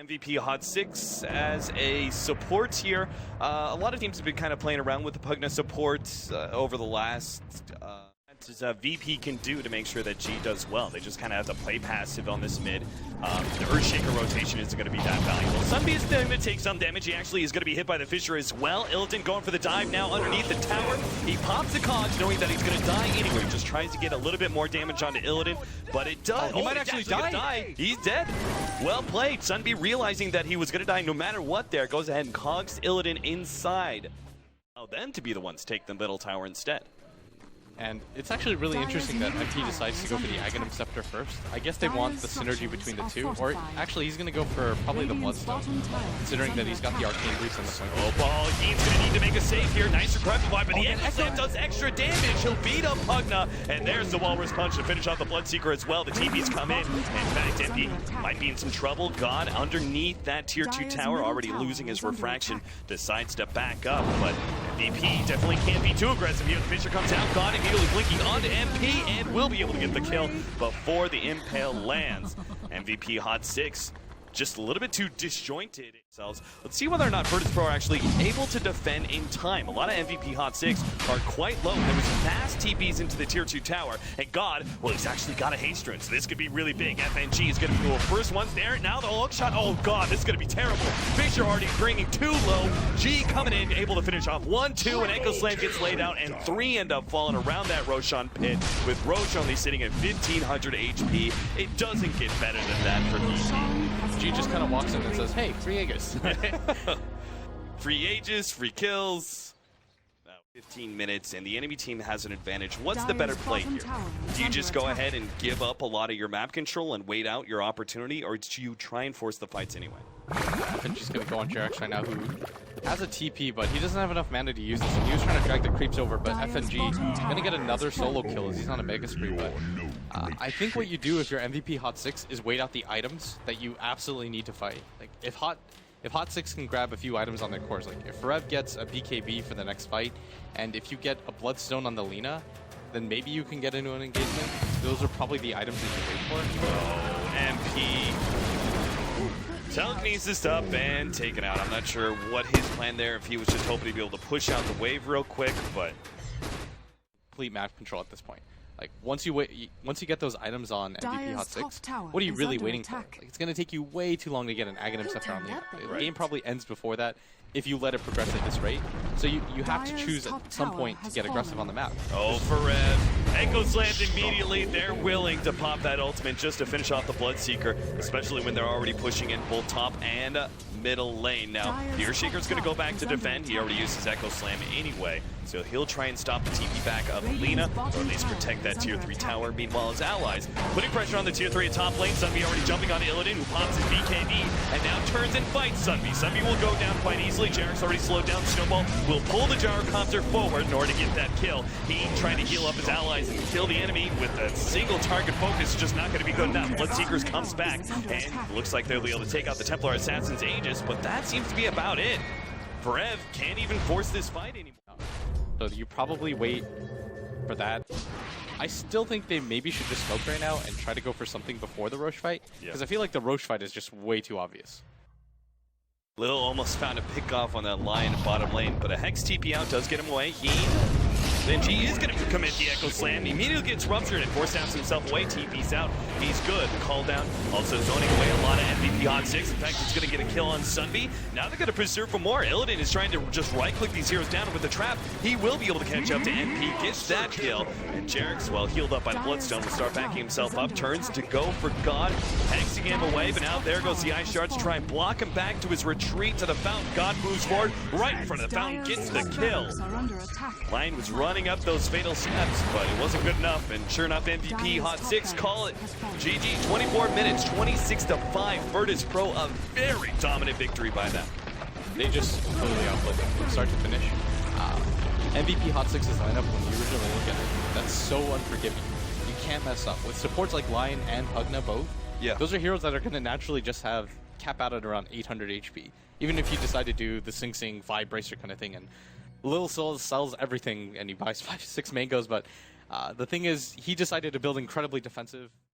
MVP HOT6 as a support here. A lot of teams have been kind of playing around with the Pugna support over the last VP can do to make sure that G does well. They just kind of have to play passive on this mid. The Earthshaker rotation isn't going to be that valuable. Sunby is going to take some damage. He actually is going to be hit by the Fissure as well. Illidan going for the dive now underneath the tower. He pops the cogs knowing that he's going to die anyway. Just tries to get a little bit more damage onto Illidan, but it does. He might actually die. He's dead. Well played. Sunby realizing that he was going to die no matter what there, goes ahead and cogs Illidan inside. Allow them to be the ones to take the middle tower instead. And it's actually really interesting that MP decides to go for the Aghanim Scepter first. I guess they want the synergy between the two, or actually he's going to go for probably the Bloodstone, considering that he's got the Arcane Boots on the point. Oh, ball. He's going to need to make a save here. Nice regressive line, but the Echo Slam does extra damage. He'll beat up Pugna, and there's the Walrus Punch to finish off the Bloodseeker as well. The TP's come in. In fact, MP might be in some trouble. God, underneath that tier 2 tower, already losing his refraction, decides to back up, but MVP definitely can't be too aggressive here. The Fissure comes out. God immediately blinking onto MP and will be able to get the kill before the Impale lands. MVP HOT6 just a little bit too disjointed themselves. Let's see whether or not Virtus.pro are actually able to defend in time. A lot of MVP HOT6 are quite low. There was fast TPs into the tier 2 tower, and God, well, he's actually got a haste rune, so this could be really big. FNG is going to go first once there. Now the hook shot. Oh God, this is going to be terrible. Fissure already bringing 2 low. G coming in, able to finish off 1, 2, and Echo Slam gets laid out, and 3 end up falling around that Roshan pit, with Rosh only sitting at 1500 HP. It doesn't get better than that for VP. G just kind of walks in and says, hey, free Aegis. Free Aegis, free kills. 15 minutes, and the enemy team has an advantage. What's the better play here? Do you just go ahead and give up a lot of your map control and wait out your opportunity, or do you try and force the fights anyway? FNG's going to go on Jerax right now, who has a TP, but he doesn't have enough mana to use this. And he was trying to drag the creeps over, but FNG going to get another solo kill as he's on a mega spree. But I think what you do if you're MVP HOT6 is wait out the items that you absolutely need to fight. Like if HOT6 can grab a few items on their cores, like if Rev gets a BKB for the next fight, and if you get a Bloodstone on the Lina, then maybe you can get into an engagement. Those are probably the items that you wait for. Oh, MP. Telekinesis up and taken out. I'm not sure what his plan there, if he was just hoping to be able to push out the wave real quick, but complete map control at this point. Like once you get those items on MVP HOT6, what are you really waiting for? Like, it's going to take you way too long to get an Aghanim Scepter on the game. Probably ends before that if you let it progress at this rate. So you have to choose at some point to get aggressive on the map. Oh, for Rev. Echo slams immediately. They're willing to pop that ultimate just to finish off the Bloodseeker, especially when they're already pushing in both top and middle lane. Now, the Earthshaker's going to go back to defend. He already used his Echo Slam anyway, so he'll try and stop the TP back of Lina, or at least protect that tier 3 tower. Meanwhile, his allies putting pressure on the tier 3 at top lane. Sunby already jumping on Illidan, who pops his BKB, and now turns and fights Sunby. Sunby will go down quite easily. Jerax already slowed down. Snowball will pull the Gyrocopter forward in order to get that kill. He trying to heal up his allies and kill the enemy with a single target focus, just not going to be good enough. Bloodseekers comes back, and looks like they'll be able to take out the Templar Assassin's Aegis, but that seems to be about it. Verev can't even force this fight anymore. So you probably wait for that. I still think they maybe should just smoke right now and try to go for something before the Rosh fight, because I feel like the Rosh fight is just way too obvious. Lil almost found a pick off on that Lion bottom lane, but a Hex TP out does get him away. Then G is going to commit the Echo Slam. He immediately gets ruptured and force snaps himself away. TP's out. He's good. Call down. Also zoning away a lot of MVP HOT6. In fact, he's going to get a kill on Sunby. Now they're going to preserve for more. Illidan is trying to just right-click these heroes down with the trap. He will be able to catch up to MP. Gets that kill. And Jerax, well healed up by the Bloodstone, will start backing himself up. Turns to go for God. Hexing him away, but now there goes the Ice Shards to try and block him back to his retreat to the fountain. God moves forward right in front of the fountain. Gets the kill. Lion was running up those fatal steps, but it wasn't good enough, and sure enough, MVP HOT6 call it. GG, 24 minutes, 26-5. Virtus.pro, a very dominant victory by them. They just totally outplayed them from start to finish. MVP HOT6's lineup, when you originally look at it, that's so unforgiving. You can't mess up. With supports like Lion and Pugna both, those are heroes that are going to naturally just have cap out at around 800 HP. Even if you decide to do the Sing Sing Vibe Bracer kind of thing, and Lil sells everything and he buys 5-6 mangoes, but the thing is, he decided to build incredibly defensive